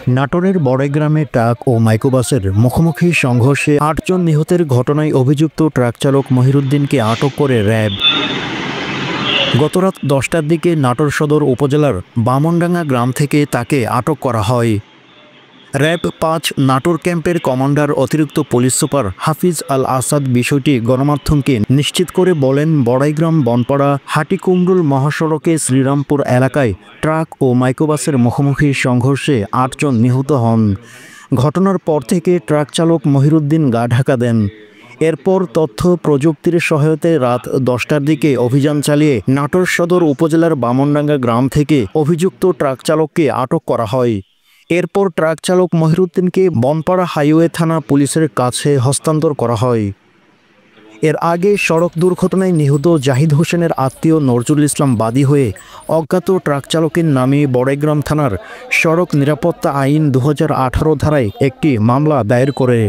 নাটোরের বড়াইগ্রামে ট্রাক ও মাইক্রোবাসের মুখোমুখি সংঘর্ষে ৮ জন নিহতের ঘটনায় অভিযুক্ত ট্রাক চালক মহিরুদ্দিনকে আটক করে র্যাব। গতরাত ১০টার দিকে নাটোর সদর উপজেলার বামনডাঙ্গা গ্রাম থেকে তাকে আটক করা হয়। র্যাব ৫ নাটোর ক্যাম্পের কমান্ডার অতিরিক্ত পুলিশ সুপার হাফিজ আল আসাদ বিষয়টি গণমাধ্যমকে নিশ্চিত করে বলেন, বড়াইগ্রাম বনপাড়া হাটিকুমরুল মহাসড়কে শ্রীরামপুর এলাকায় ট্রাক ও মাইক্রোবাসের মুখোমুখি সংঘর্ষে ৮ জন নিহত হন। ঘটনার পর থেকে ট্রাক চালক মহিরুদ্দিন গা ঢাকা দেন। এরপর তথ্য প্রযুক্তির সহায়তায় রাত ১০টার দিকে অভিযান চালিয়ে নাটোর সদর উপজেলার বামনডাঙ্গা গ্রাম থেকে অভিযুক্ত ট্রাক চালককে আটক করা হয়। এরপর ট্রাক চালক মহিরুদ্দিনকে বনপাড়া হাইওয়ে থানা পুলিশের কাছে হস্তান্তর করা হয়। এর আগে সড়ক দুর্ঘটনায় নিহত জাহিদ হোসেনের আত্মীয় নজরুল ইসলাম বাদী হয়ে অজ্ঞাত ট্রাক চালকের নামে বড়াইগ্রাম থানার সড়ক নিরাপত্তা আইন ২০১৮ ধারায় একটি মামলা দায়ের করে।